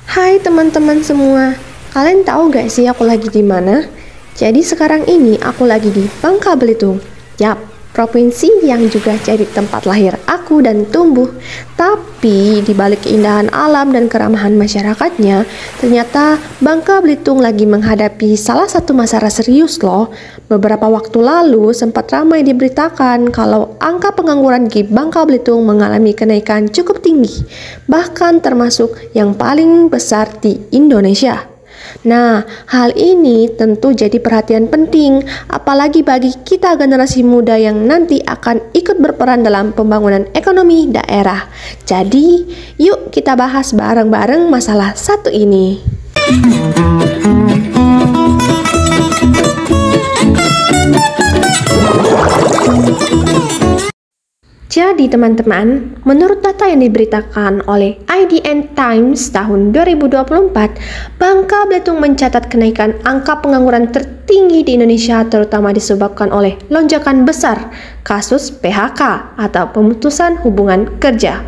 Hai teman-teman semua, kalian tahu gak sih aku lagi di mana? Jadi sekarang ini aku lagi di Bangka Belitung. Yap, provinsi yang juga jadi tempat lahir aku dan tumbuh. Tapi di balik keindahan alam dan keramahan masyarakatnya, ternyata Bangka Belitung lagi menghadapi salah satu masalah serius loh. Beberapa waktu lalu sempat ramai diberitakan kalau angka pengangguran di Bangka Belitung mengalami kenaikan cukup tinggi, bahkan termasuk yang paling besar di Indonesia. Nah, hal ini tentu jadi perhatian penting, apalagi bagi kita generasi muda yang nanti akan ikut berperan dalam pembangunan ekonomi daerah. Jadi, yuk kita bahas bareng-bareng masalah satu ini. Jadi teman-teman, menurut data yang diberitakan oleh IDN Times tahun 2024, Bangka Belitung mencatat kenaikan angka pengangguran tertinggi di Indonesia, terutama disebabkan oleh lonjakan besar kasus PHK atau pemutusan hubungan kerja.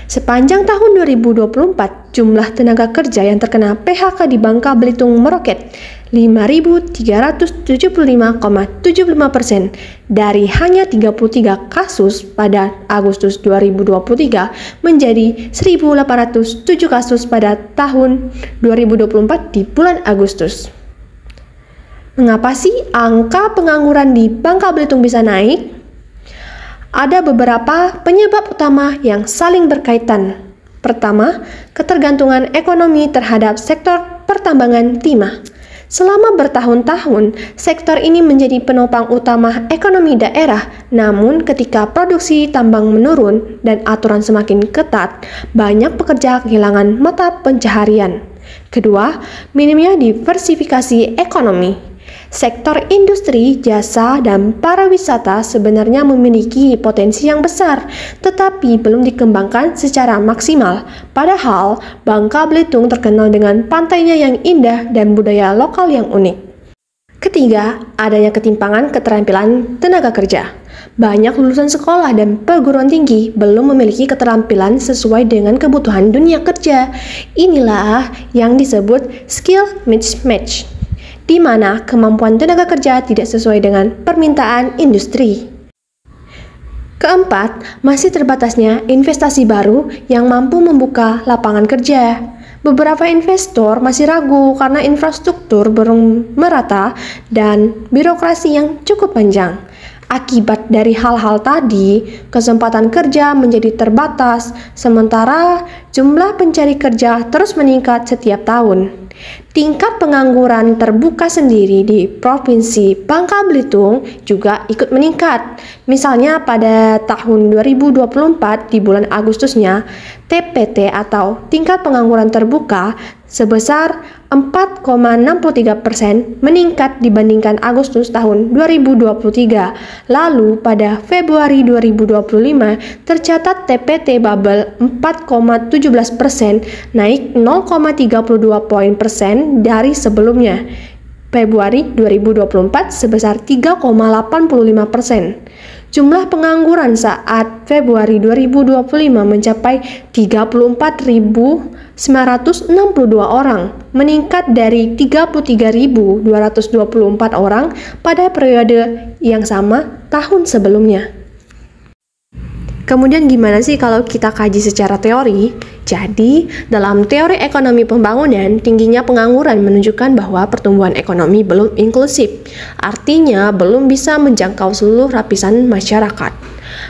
Sepanjang tahun 2024, jumlah tenaga kerja yang terkena PHK di Bangka Belitung meroket 5.375,75% dari hanya 33 kasus pada Agustus 2023 menjadi 1.807 kasus pada tahun 2024 di bulan Agustus. Mengapa sih angka pengangguran di Bangka Belitung bisa naik? Ada beberapa penyebab utama yang saling berkaitan. Pertama, ketergantungan ekonomi terhadap sektor pertambangan timah. Selama bertahun-tahun, sektor ini menjadi penopang utama ekonomi daerah. Namun, ketika produksi tambang menurun dan aturan semakin ketat, banyak pekerja kehilangan mata pencaharian. Kedua, minimnya diversifikasi ekonomi. Sektor industri, jasa, dan pariwisata sebenarnya memiliki potensi yang besar, tetapi belum dikembangkan secara maksimal. Padahal, Bangka Belitung terkenal dengan pantainya yang indah dan budaya lokal yang unik. Ketiga, adanya ketimpangan keterampilan tenaga kerja. Banyak lulusan sekolah dan perguruan tinggi belum memiliki keterampilan sesuai dengan kebutuhan dunia kerja. Inilah yang disebut skill mismatch, di mana kemampuan tenaga kerja tidak sesuai dengan permintaan industri. Keempat, masih terbatasnya investasi baru yang mampu membuka lapangan kerja. Beberapa investor masih ragu karena infrastruktur belum merata dan birokrasi yang cukup panjang. Akibat dari hal-hal tadi, kesempatan kerja menjadi terbatas, sementara jumlah pencari kerja terus meningkat setiap tahun. Tingkat pengangguran terbuka sendiri di Provinsi Bangka Belitung juga ikut meningkat. Misalnya pada tahun 2024 di bulan Agustusnya, TPT atau tingkat pengangguran terbuka sebesar 4,63% meningkat dibandingkan Agustus tahun 2023. Lalu pada Februari 2025 tercatat TPT bubble 4,17%, naik 0,32 poin persen dari sebelumnya. Februari 2024 sebesar 3,85%. Jumlah pengangguran saat Februari 2025 mencapai 34.962 orang, meningkat dari 33.224 orang pada periode yang sama tahun sebelumnya. Kemudian gimana sih kalau kita kaji secara teori? Jadi, dalam teori ekonomi pembangunan, tingginya pengangguran menunjukkan bahwa pertumbuhan ekonomi belum inklusif. Artinya, belum bisa menjangkau seluruh lapisan masyarakat.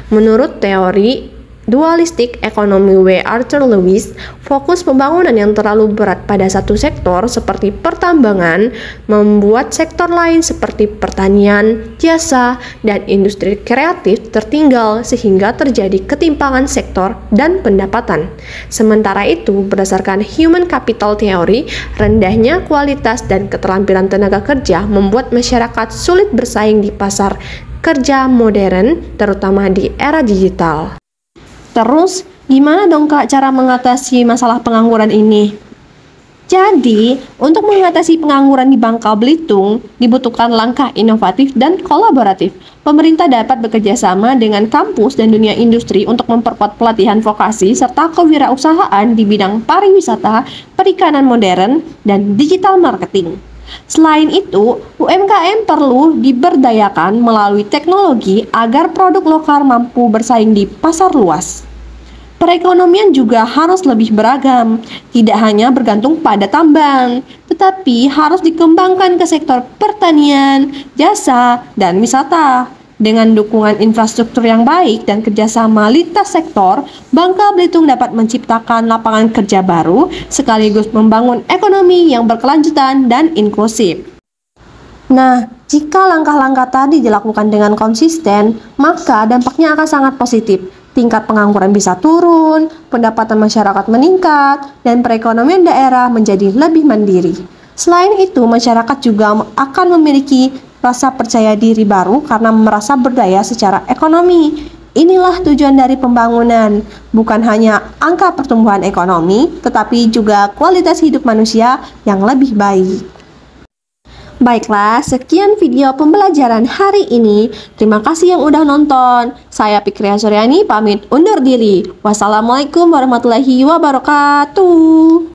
Menurut teori dualistik ekonomi W. Arthur Lewis, fokus pembangunan yang terlalu berat pada satu sektor seperti pertambangan membuat sektor lain seperti pertanian, jasa, dan industri kreatif tertinggal sehingga terjadi ketimpangan sektor dan pendapatan. Sementara itu, berdasarkan Human Capital Theory, rendahnya kualitas dan keterampilan tenaga kerja membuat masyarakat sulit bersaing di pasar kerja modern, terutama di era digital. Terus, gimana dong Kak cara mengatasi masalah pengangguran ini? Jadi, untuk mengatasi pengangguran di Bangka Belitung, dibutuhkan langkah inovatif dan kolaboratif. Pemerintah dapat bekerja sama dengan kampus dan dunia industri untuk memperkuat pelatihan vokasi serta kewirausahaan di bidang pariwisata, perikanan modern, dan digital marketing. Selain itu, UMKM perlu diberdayakan melalui teknologi agar produk lokal mampu bersaing di pasar luas. Perekonomian juga harus lebih beragam, tidak hanya bergantung pada tambang, tetapi harus dikembangkan ke sektor pertanian, jasa, dan wisata. Dengan dukungan infrastruktur yang baik dan kerjasama lintas sektor, Bangka Belitung dapat menciptakan lapangan kerja baru sekaligus membangun ekonomi yang berkelanjutan dan inklusif. Nah, jika langkah-langkah tadi dilakukan dengan konsisten, maka dampaknya akan sangat positif. Tingkat pengangguran bisa turun, pendapatan masyarakat meningkat, dan perekonomian daerah menjadi lebih mandiri. Selain itu, masyarakat juga akan memiliki rasa percaya diri baru karena merasa berdaya secara ekonomi. Inilah tujuan dari pembangunan, bukan hanya angka pertumbuhan ekonomi, tetapi juga kualitas hidup manusia yang lebih baik. Baiklah, sekian video pembelajaran hari ini. Terima kasih yang udah nonton. Saya Fikriya Suryani pamit undur diri. Wassalamualaikum warahmatullahi wabarakatuh.